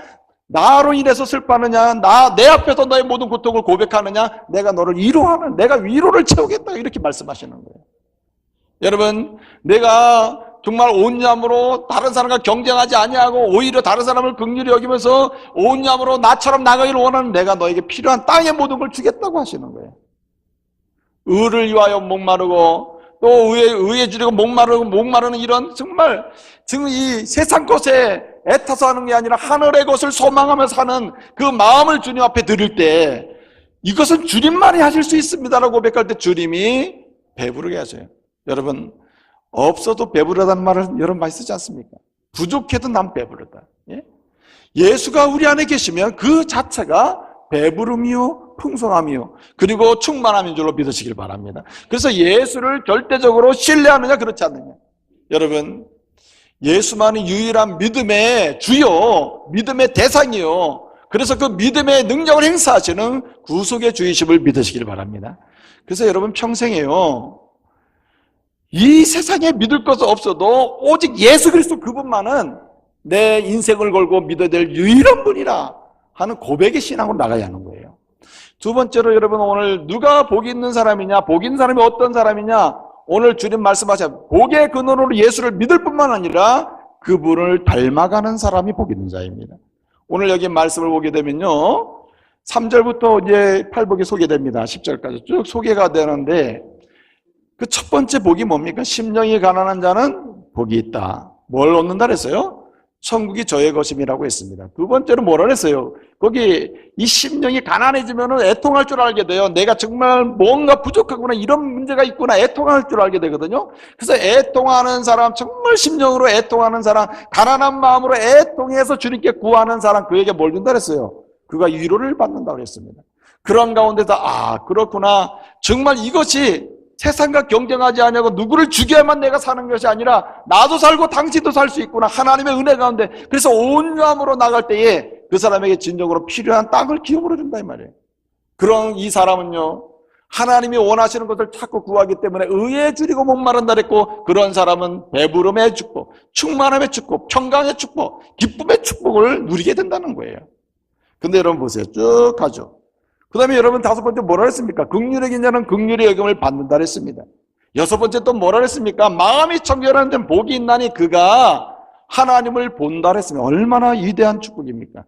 나로 인해서 슬퍼하느냐? 내 앞에서 너의 모든 고통을 고백하느냐? 내가 너를 위로하는, 내가 위로를 채우겠다 이렇게 말씀하시는 거예요. 여러분, 내가 정말 온유함으로 다른 사람과 경쟁하지 아니하고 오히려 다른 사람을 긍휼히 여기면서 온유함으로 나처럼 나가기를 원하는 내가 너에게 필요한 땅의 모든 걸 주겠다고 하시는 거예요. 의를 위하여 목마르고 또 의에 주려고 목마르는 이런 정말 지금 이 세상 것에 애타서 하는 게 아니라 하늘의 것을 소망하며 사는 그 마음을 주님 앞에 드릴 때 이것은 주님만이 하실 수 있습니다라고 고백할 때 주님이 배부르게 하셔요. 여러분, 없어도 배부르다는 말을 여러분 많이 쓰지 않습니까? 부족해도 난 배부르다. 예? 예수가 우리 안에 계시면 그 자체가 배부름이요 풍성함이요 그리고 충만함인 줄로 믿으시길 바랍니다. 그래서 예수를 절대적으로 신뢰하느냐 그렇지 않느냐. 여러분, 예수만이 유일한 믿음의 주요, 믿음의 대상이요. 그래서 그 믿음의 능력을 행사하시는 구속의 주이심을 믿으시길 바랍니다. 그래서 여러분 평생에요, 이 세상에 믿을 것 없어도 오직 예수 그리스도 그분만은 내 인생을 걸고 믿어야 될 유일한 분이라 하는 고백의 신앙으로 나가야 하는 거예요. 두 번째로 여러분, 오늘 누가 복이 있는 사람이냐, 복이 있는 사람이 어떤 사람이냐, 오늘 주님 말씀하셔 복의 근원으로 예수를 믿을 뿐만 아니라 그분을 닮아가는 사람이 복이 있는 자입니다. 오늘 여기 말씀을 보게 되면요, 3절부터 이제 팔복이 소개됩니다. 10절까지 쭉 소개가 되는데, 그 첫 번째 복이 뭡니까? 심령이 가난한 자는 복이 있다. 뭘 얻는다 그랬어요? 천국이 저의 것임이라고 했습니다. 두 번째로 뭐라 그랬어요? 거기 이 심령이 가난해지면 애통할 줄 알게 돼요. 내가 정말 뭔가 부족하구나, 이런 문제가 있구나, 애통할 줄 알게 되거든요. 그래서 애통하는 사람, 정말 심령으로 애통하는 사람, 가난한 마음으로 애통해서 주님께 구하는 사람, 그에게 뭘 준다 그랬어요? 그가 위로를 받는다고 했습니다. 그런 가운데서 그렇구나, 정말 이것이 세상과 경쟁하지 않냐고 누구를 죽여야만 내가 사는 것이 아니라 나도 살고 당신도 살 수 있구나, 하나님의 은혜 가운데. 그래서 온유함으로 나갈 때에 그 사람에게 진정으로 필요한 땅을 기업으로 준다 이 말이에요. 그런 이 사람은요, 하나님이 원하시는 것을 찾고 구하기 때문에 의에 줄이고 목마른다 그랬고, 그런 사람은 배부름의 축복, 충만함의 축복, 평강의 축복, 기쁨의 축복을 누리게 된다는 거예요. 근데 여러분 보세요, 쭉 가죠. 그 다음에 여러분 다섯 번째 뭐라 했습니까? 긍휼히 여긴 자는 긍휼의 여김을 받는다 했습니다. 여섯 번째 또 뭐라 했습니까? 마음이 청결한 데는 복이 있나니 그가 하나님을 본다 했습니다. 얼마나 위대한 축복입니까?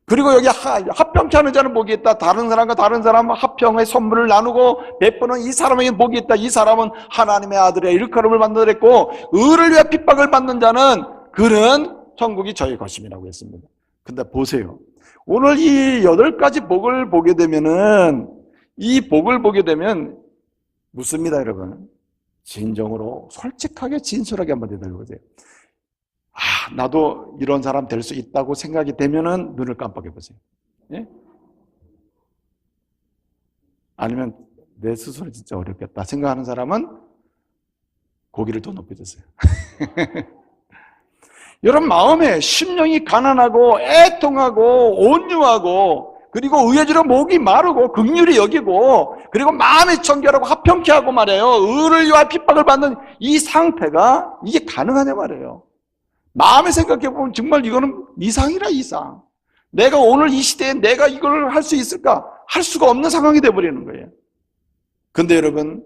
그리고 여기 합평케 하는 자는 복이 있다. 다른 사람과 다른 사람 합평의 선물을 나누고 베푸는 이 사람에게 복이 있다. 이 사람은 하나님의 아들의 일컬음을 받는다 했고, 의를 위해 핍박을 받는 자는 그는 천국이 저의 것임이라고 했습니다. 근데 보세요, 오늘 이 8가지 복을 보게 되면은, 이 복을 보게 되면 묻습니다, 여러분. 진정으로 솔직하게 진솔하게 한번 대답해보세요. 나도 이런 사람 될 수 있다고 생각이 되면은 눈을 깜빡해 보세요. 예? 아니면 내 스스로 진짜 어렵겠다 생각하는 사람은 고개를 더 높이 드세요. 여러분, 마음에 심령이 가난하고 애통하고 온유하고, 그리고 의해주려 목이 마르고 긍휼히 여기고, 그리고 마음이 청결하고 합평케 하고 말이에요, 의를 위하여 핍박을 받는 이 상태가 이게 가능하냐 말이에요. 마음에 생각해보면 정말 이거는 이상이라 이상. 내가 오늘 이 시대에 내가 이걸 할 수 있을까? 할 수가 없는 상황이 되어버리는 거예요. 근데 여러분,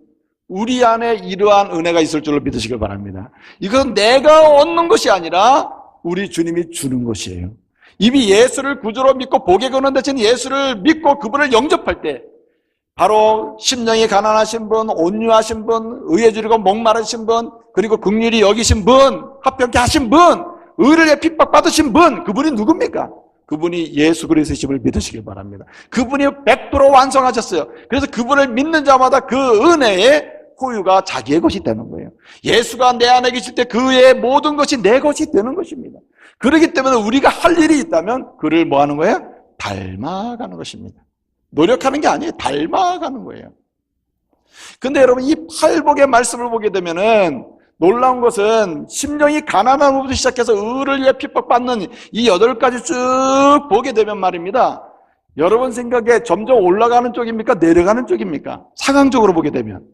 우리 안에 이러한 은혜가 있을 줄로 믿으시길 바랍니다. 이건 내가 얻는 것이 아니라 우리 주님이 주는 것이에요. 이미 예수를 구주로 믿고 복의 근원 되신 예수를 믿고 그분을 영접할 때, 바로 심령이 가난하신 분, 온유하신 분, 의에 줄이고 목마르신 분, 그리고 긍휼히 여기신 분, 합평케 하신 분, 의를 위해 핍박받으신 분, 그분이 누굽니까? 그분이 예수 그리스도심을 믿으시길 바랍니다. 그분이 100% 완성하셨어요. 그래서 그분을 믿는 자마다 그 은혜의 소유가 자기의 것이 되는 거예요. 예수가 내 안에 계실 때 그의 모든 것이 내 것이 되는 것입니다. 그렇기 때문에 우리가 할 일이 있다면 그를 뭐 하는 거예요? 닮아가는 것입니다. 노력하는 게 아니에요. 닮아가는 거예요. 근데 여러분, 이 팔복의 말씀을 보게 되면은 놀라운 것은 심령이 가난한 것부터 시작해서 의를 위해 핍박받는 이 8가지 쭉 보게 되면 말입니다, 여러분 생각에 점점 올라가는 쪽입니까? 내려가는 쪽입니까? 상황적으로 보게 되면.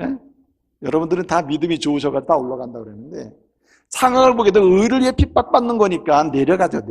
예? 여러분들은 다 믿음이 좋으셔서 다 올라간다고 그랬는데, 상황을 보게 되면 의를 위해 핍박받는 거니까 내려가죠.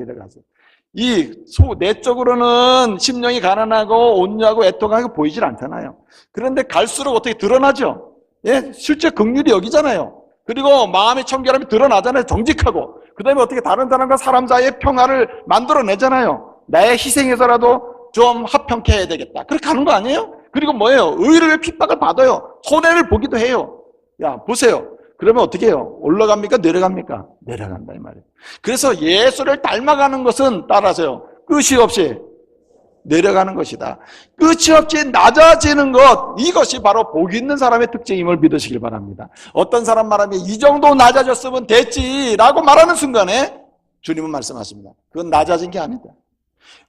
내적으로는 심령이 가난하고 온유하고 애통하게 보이질 않잖아요. 그런데 갈수록 어떻게 드러나죠? 예? 실제 긍휼이 여기잖아요. 그리고 마음의 청결함이 드러나잖아요. 정직하고. 그 다음에 어떻게 다른 사람과 사람 사이의 평화를 만들어내잖아요. 나의 희생에서라도 좀 합평케 해야 되겠다. 그렇게 하는 거 아니에요? 그리고 뭐예요? 의를 위해 핍박을 받아요. 손해를 보기도 해요. 야, 보세요. 그러면 어떻게 해요? 올라갑니까? 내려갑니까? 내려간다 이 말이에요. 그래서 예수를 닮아가는 것은 따라서요, 끝이 없이 내려가는 것이다. 끝이 없이 낮아지는 것, 이것이 바로 복 있는 사람의 특징임을 믿으시길 바랍니다. 어떤 사람 말하면 이 정도 낮아졌으면 됐지라고 말하는 순간에 주님은 말씀하십니다. 그건 낮아진 게 아니다.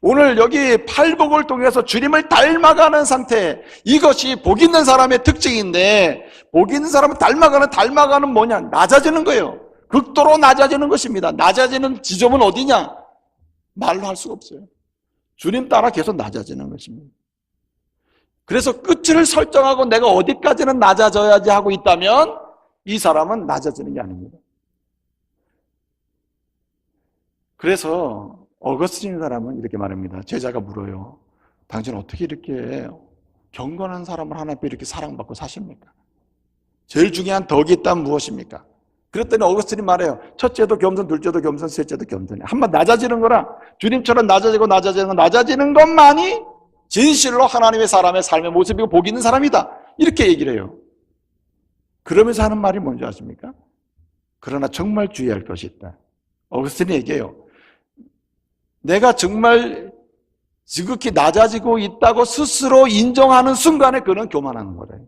오늘 여기 팔복을 통해서 주님을 닮아가는 상태, 이것이 복 있는 사람의 특징인데, 복 있는 사람은 닮아가는 뭐냐? 낮아지는 거예요. 극도로 낮아지는 것입니다. 낮아지는 지점은 어디냐? 말로 할 수가 없어요. 주님 따라 계속 낮아지는 것입니다. 그래서 끝을 설정하고 내가 어디까지는 낮아져야지 하고 있다면 이 사람은 낮아지는 게 아닙니다. 그래서 어거스틴 사람은 이렇게 말합니다. 제자가 물어요. 당신 어떻게 이렇게 경건한 사람을 하나님 앞에 이렇게 사랑받고 사십니까? 제일 중요한 덕이 있다면 무엇입니까? 그랬더니 어거스틴이 말해요. 첫째도 겸손, 둘째도 겸손, 셋째도 겸손해. 한번 낮아지는 거라. 주님처럼 낮아지는 것만이 진실로 하나님의 사람의 삶의 모습이고 복 있는 사람이다. 이렇게 얘기를 해요. 그러면서 하는 말이 뭔지 아십니까? 그러나 정말 주의할 것이 있다. 어거스틴이 얘기해요. 내가 정말 지극히 낮아지고 있다고 스스로 인정하는 순간에 그는 교만하는 거래요.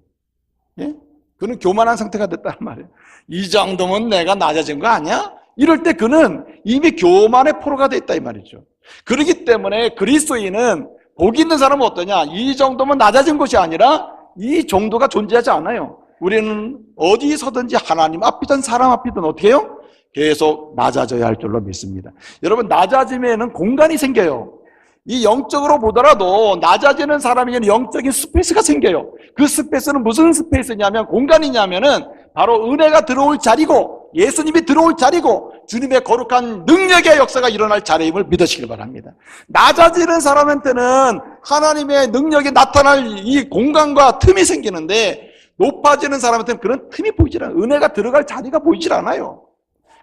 예? 그는 교만한 상태가 됐다는 말이에요. 이 정도면 내가 낮아진 거 아니야? 이럴 때 그는 이미 교만의 포로가 됐다 이 말이죠. 그렇기 때문에 그리스도인은 복 있는 사람은 어떠냐? 이 정도면 낮아진 것이 아니라 이 정도가 존재하지 않아요. 우리는 어디서든지 하나님 앞이든 사람 앞이든 어떻게 해요? 계속 낮아져야 할 줄로 믿습니다. 여러분, 낮아짐에는 공간이 생겨요. 이 영적으로 보더라도 낮아지는 사람에게는 영적인 스페이스가 생겨요. 그 스페이스는 무슨 스페이스냐면, 공간이냐면은 바로 은혜가 들어올 자리고 예수님이 들어올 자리고 주님의 거룩한 능력의 역사가 일어날 자리임을 믿으시길 바랍니다. 낮아지는 사람한테는 하나님의 능력이 나타날 이 공간과 틈이 생기는데, 높아지는 사람한테는 그런 틈이 보이질 않아요. 은혜가 들어갈 자리가 보이질 않아요.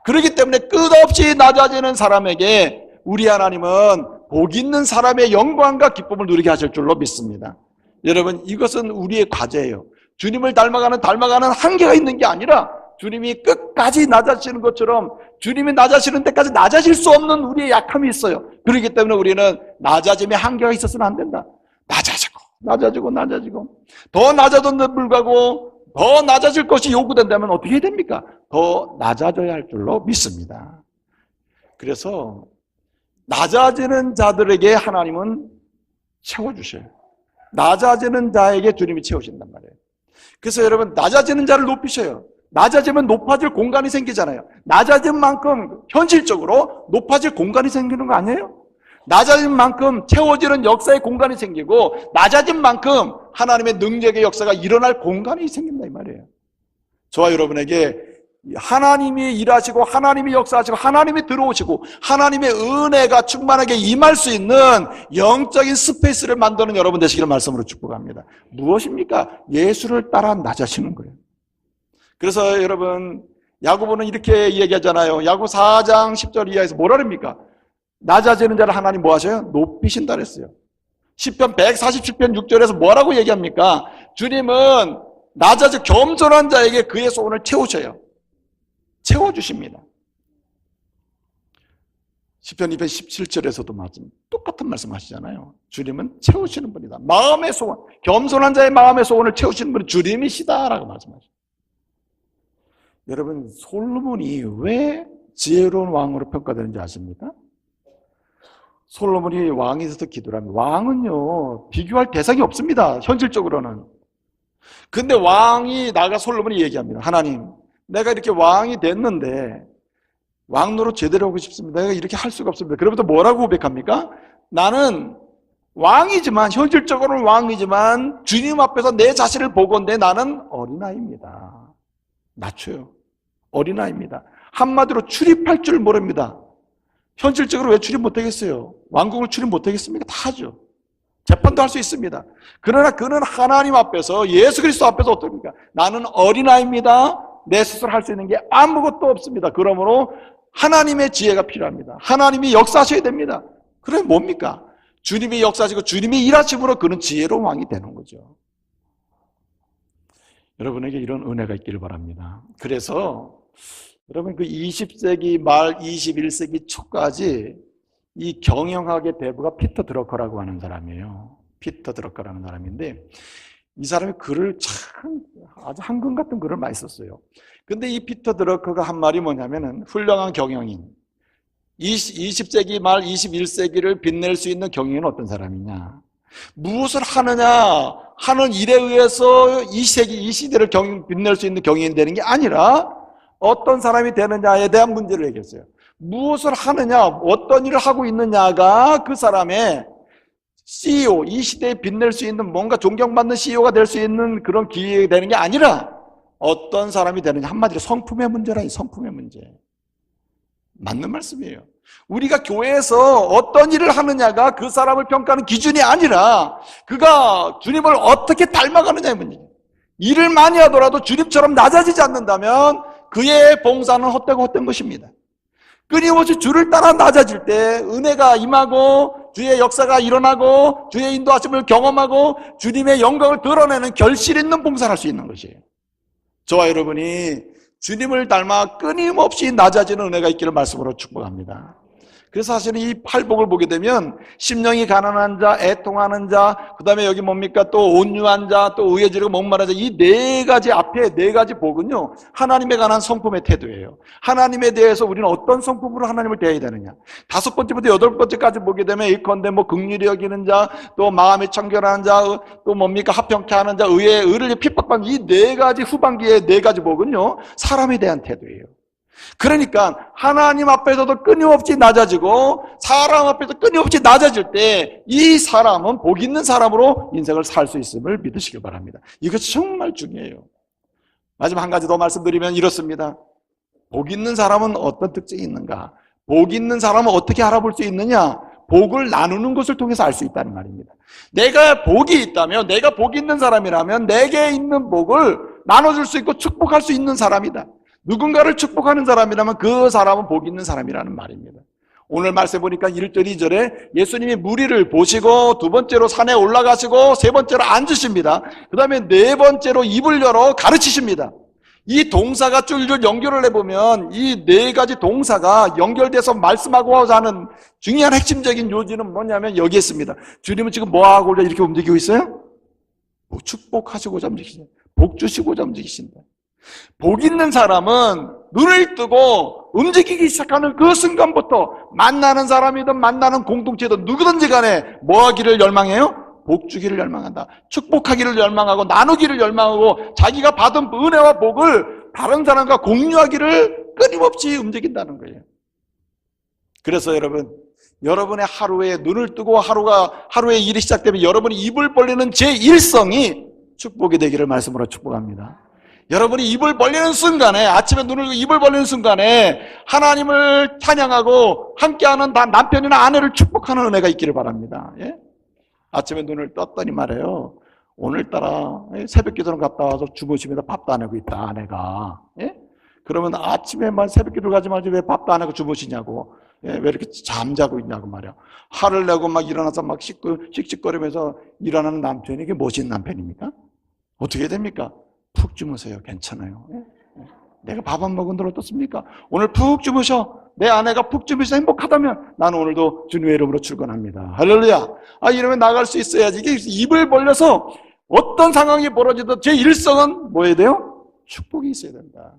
그렇기 때문에 끝없이 낮아지는 사람에게 우리 하나님은 복 있는 사람의 영광과 기쁨을 누리게 하실 줄로 믿습니다. 여러분, 이것은 우리의 과제예요. 주님을 닮아가는 한계가 있는 게 아니라 주님이 끝까지 낮아지는 것처럼 주님이 낮아지는 데까지 낮아질 수 없는 우리의 약함이 있어요. 그렇기 때문에 우리는 낮아짐에 한계가 있어서는 안 된다. 낮아지고 더 낮아졌는데 불구하고 더 낮아질 것이 요구된다면 어떻게 해야 됩니까? 더 낮아져야 할 줄로 믿습니다. 그래서 낮아지는 자들에게 하나님은 채워주셔요. 낮아지는 자에게 주님이 채우신단 말이에요. 그래서 여러분, 낮아지는 자를 높이셔요. 낮아지면 높아질 공간이 생기잖아요. 낮아진 만큼 현실적으로 높아질 공간이 생기는 거 아니에요? 낮아진 만큼 채워지는 역사의 공간이 생기고, 낮아진 만큼 하나님의 능력의 역사가 일어날 공간이 생긴다 이 말이에요. 저와 여러분에게 하나님이 일하시고 하나님이 역사하시고 하나님이 들어오시고 하나님의 은혜가 충만하게 임할 수 있는 영적인 스페이스를 만드는 여러분 되시기를 말씀으로 축복합니다. 무엇입니까? 예수를 따라 낮아지는 거예요. 그래서 여러분, 야고보는 이렇게 얘기하잖아요. 야고보 4장 10절 이하에서 뭐라 그럽니까? 낮아지는 자를 하나님 뭐 하셔요? 높이신다 그랬어요. 시편 147편 6절에서 뭐라고 얘기합니까? 주님은 낮아져 겸손한 자에게 그의 소원을 채우셔요. 채워주십니다. 시편 217절에서도 똑같은 말씀 하시잖아요. 주님은 채우시는 분이다. 마음의 소원, 겸손한 자의 마음의 소원을 채우시는 분이 주님이시다라고 말씀하시죠. 여러분, 솔로몬이 왜 지혜로운 왕으로 평가되는지 아십니까? 솔로몬이 왕이 있어서 기도를 합니다. 왕은요, 비교할 대상이 없습니다. 현실적으로는. 근데 왕이 나가 솔로몬이 얘기합니다. 하나님, 내가 이렇게 왕이 됐는데 왕 노릇 제대로 하고 싶습니다. 내가 이렇게 할 수가 없습니다. 그러면서 뭐라고 고백합니까? 나는 왕이지만, 현실적으로는 왕이지만 주님 앞에서 내 자신을 보건대 나는 어린아이입니다. 낮춰요. 어린아이입니다. 한마디로 출입할 줄 모릅니다. 현실적으로 왜 출입 못하겠어요? 왕궁을 출입 못하겠습니까? 다 하죠. 재판도 할 수 있습니다. 그러나 그는 하나님 앞에서, 예수 그리스도 앞에서 어떻습니까? 나는 어린아이입니다. 내 스스로 할 수 있는 게 아무것도 없습니다. 그러므로 하나님의 지혜가 필요합니다. 하나님이 역사하셔야 됩니다. 그래 뭡니까? 주님이 역사하시고 주님이 일하심으로 그는 지혜로운 왕이 되는 거죠. 여러분에게 이런 은혜가 있기를 바랍니다. 그래서 여러분, 그 20세기 말 21세기 초까지 이 경영학의 대부가 피터 드러커라고 하는 사람이에요. 피터 드러커라는 사람인데, 이 사람이 글을 참 아주 황금 같은 글을 많이 썼어요. 근데 이 피터 드러커가 한 말이 뭐냐면은, 훌륭한 경영인, 20세기 말 21세기를 빛낼 수 있는 경영인은 어떤 사람이냐, 무엇을 하느냐 하는 일에 의해서 이 시대를 빛낼 수 있는 경영인이 되는 게 아니라 어떤 사람이 되느냐에 대한 문제를 얘기했어요. 무엇을 하느냐, 어떤 일을 하고 있느냐가 그 사람의 CEO, 이 시대에 빛낼 수 있는 뭔가 존경받는 CEO가 될 수 있는 그런 기회가 되는 게 아니라 어떤 사람이 되느냐, 한마디로 성품의 문제라. 이 성품의 문제. 맞는 말씀이에요. 우리가 교회에서 어떤 일을 하느냐가 그 사람을 평가하는 기준이 아니라 그가 주님을 어떻게 닮아가느냐의 문제예요. 일을 많이 하더라도 주님처럼 낮아지지 않는다면 그의 봉사는 헛되고 헛된 것입니다. 끊임없이 주를 따라 낮아질 때 은혜가 임하고 주의 역사가 일어나고 주의 인도하심을 경험하고 주님의 영광을 드러내는 결실 있는 봉사를 할 수 있는 것이에요. 저와 여러분이 주님을 닮아 끊임없이 낮아지는 은혜가 있기를 말씀으로 축복합니다. 그래서 사실은 이 팔복을 보게 되면 심령이 가난한 자, 애통하는 자, 그 다음에 여기 뭡니까? 또 온유한 자, 또 의여지르고 목마른 자, 이 네 가지 앞에 네 가지 복은요 하나님에 관한 성품의 태도예요. 하나님에 대해서 우리는 어떤 성품으로 하나님을 대해야 되느냐. 5번째부터 8번째까지 보게 되면 일컨대 뭐 긍휼히 여기는 자, 또 마음이 청결한 자, 또 뭡니까? 합평케 하는 자, 의를 핍박받는 이 네 가지 후반기의 네 가지 복은요 사람에 대한 태도예요. 그러니까 하나님 앞에서도 끊임없이 낮아지고 사람 앞에서 끊임없이 낮아질 때 이 사람은 복 있는 사람으로 인생을 살 수 있음을 믿으시길 바랍니다. 이것이 정말 중요해요. 마지막 한 가지 더 말씀드리면 이렇습니다. 복 있는 사람은 어떤 특징이 있는가? 복 있는 사람은 어떻게 알아볼 수 있느냐? 복을 나누는 것을 통해서 알 수 있다는 말입니다. 내가 복이 있다면, 내가 복 있는 사람이라면 내게 있는 복을 나눠줄 수 있고 축복할 수 있는 사람이다. 누군가를 축복하는 사람이라면 그 사람은 복 있는 사람이라는 말입니다. 오늘 말씀 보니까 1절 2절에 예수님이 무리를 보시고 두 번째로 산에 올라가시고 세 번째로 앉으십니다. 그 다음에 네 번째로 입을 열어 가르치십니다. 이 동사가 줄줄 연결을 해보면 이 네 가지 동사가 연결돼서 말씀하고자 하는 중요한 핵심적인 요지는 뭐냐면 여기에 있습니다. 주님은 지금 뭐하고자 이렇게 움직이고 있어요? 축복하시고자 움직이신다. 복 주시고자 움직이신다. 복 있는 사람은 눈을 뜨고 움직이기 시작하는 그 순간부터 만나는 사람이든 만나는 공동체든 누구든지 간에 뭐 하기를 열망해요? 복 주기를 열망한다. 축복하기를 열망하고 나누기를 열망하고 자기가 받은 은혜와 복을 다른 사람과 공유하기를 끊임없이 움직인다는 거예요. 그래서 여러분의 하루에 눈을 뜨고 하루의 일이 시작되면 여러분이 입을 벌리는 제1성이 축복이 되기를 말씀으로 축복합니다. 여러분이 입을 벌리는 순간에, 아침에 눈을 입을 벌리는 순간에 하나님을 찬양하고 함께하는 남편이나 아내를 축복하는 은혜가 있기를 바랍니다. 예? 아침에 눈을 떴더니 말해요. 오늘따라 새벽 기도를 갔다 와서 주무시면서 밥도 안 하고 있다, 아내가. 예? 그러면 아침에만 새벽 기도 가지 말지 왜 밥도 안 하고 주무시냐고. 예? 왜 이렇게 잠자고 있냐고 말이야. 화를 내고 막 일어나서 막 씩씩거리면서 일어나는 남편이 이게 멋진 남편입니까? 어떻게 됩니까? 푹 주무세요. 괜찮아요. 내가 밥 안 먹은 들 어떻습니까? 오늘 푹 주무셔. 내 아내가 푹 주무셔서 행복하다면 나는 오늘도 주님의 이름으로 출근합니다. 할렐루야. 이러면 나갈 수 있어야지. 이게 입을 벌려서 어떤 상황이 벌어지든 제 일성은 뭐 해야 돼요? 축복이 있어야 된다.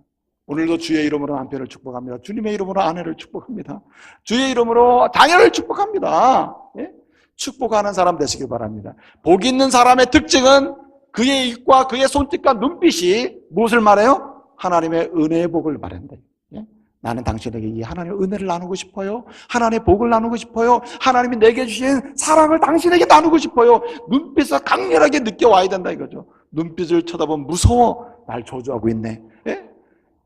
오늘도 주의 이름으로 남편을 축복합니다. 주님의 이름으로 아내를 축복합니다. 주의 이름으로 자녀를 축복합니다. 예? 축복하는 사람 되시길 바랍니다. 복 있는 사람의 특징은 그의 입과 그의 손짓과 눈빛이 무엇을 말해요? 하나님의 은혜의 복을 말한다. 예? 나는 당신에게 이 하나님의 은혜를 나누고 싶어요. 하나님의 복을 나누고 싶어요. 하나님이 내게 주신 사랑을 당신에게 나누고 싶어요. 눈빛을 강렬하게 느껴와야 된다 이거죠. 눈빛을 쳐다보면 무서워. 날 저주하고 있네. 예?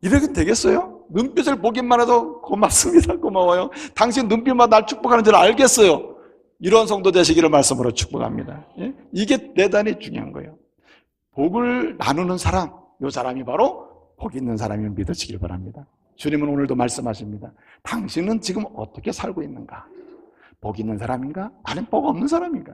이렇게 되겠어요? 눈빛을 보기만 해도 고맙습니다. 고마워요. 당신 눈빛만 날 축복하는 줄 알겠어요. 이런 성도 되시기를 말씀으로 축복합니다. 예? 이게 대단히 중요한 거예요. 복을 나누는 사람, 이 사람이 바로 복 있는 사람임을 믿으시길 바랍니다. 주님은 오늘도 말씀하십니다. 당신은 지금 어떻게 살고 있는가? 복 있는 사람인가? 나는 복 없는 사람인가?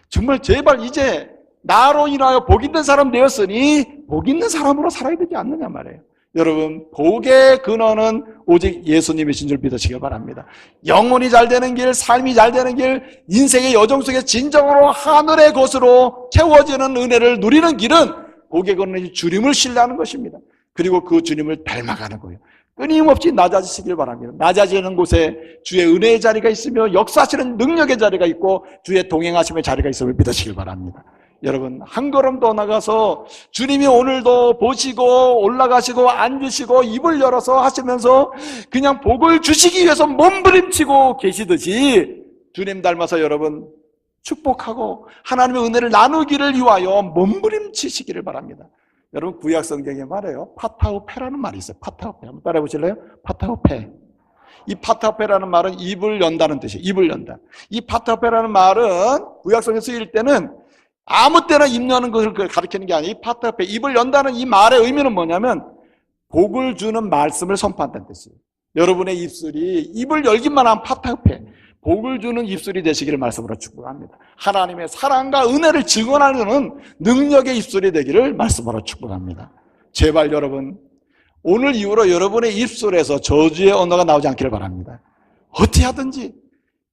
정말 제발 이제 나로 인하여 복 있는 사람 되었으니 복 있는 사람으로 살아야 되지 않느냐 말이에요. 여러분, 복의 근원은 오직 예수님이신 줄 믿으시길 바랍니다. 영혼이 잘 되는 길, 삶이 잘 되는 길, 인생의 여정 속에 진정으로 하늘의 것으로 채워지는 은혜를 누리는 길은 복의 근원이 주님을 신뢰하는 것입니다. 그리고 그 주님을 닮아가는 거예요. 끊임없이 낮아지시길 바랍니다. 낮아지는 곳에 주의 은혜의 자리가 있으며 역사하시는 능력의 자리가 있고 주의 동행하심의 자리가 있음을 믿으시길 바랍니다. 여러분, 한 걸음 더 나가서 주님이 오늘도 보시고 올라가시고 앉으시고 입을 열어서 하시면서 그냥 복을 주시기 위해서 몸부림치고 계시듯이 주님 닮아서 여러분 축복하고 하나님의 은혜를 나누기를 위하여 몸부림치시기를 바랍니다. 여러분, 구약 성경에 말해요. 파타우페라는 말이 있어요. 파타우페. 한번 따라해 보실래요? 파타우페. 이 파타페라는 말은 입을 연다는 뜻이에요. 입을 연다. 이 파타페라는 말은 구약성에 쓰일 때는 아무 때나 입 여는 것을 가리키는 게 아니에요. 이 파타페, 입을 연다는 이 말의 의미는 뭐냐면 복을 주는 말씀을 선포한다는 뜻이에요. 여러분의 입술이 입을 열기만 하면 파타페, 복을 주는 입술이 되시기를 말씀으로 축복합니다. 하나님의 사랑과 은혜를 증언하는 능력의 입술이 되기를 말씀으로 축복합니다. 제발 여러분, 오늘 이후로 여러분의 입술에서 저주의 언어가 나오지 않기를 바랍니다. 어떻게 하든지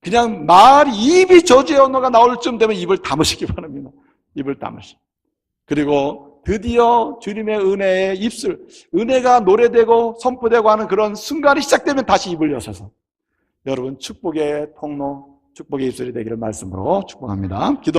그냥 입이 저주의 언어가 나올 쯤 되면 입을 다무시기 바랍니다. 입을 다무시. 그리고 드디어 주님의 은혜의 입술, 은혜가 노래되고 선포되고 하는 그런 순간이 시작되면 다시 입을 여셔서 여러분 축복의 통로, 축복의 입술이 되기를 말씀으로 축복합니다. 기도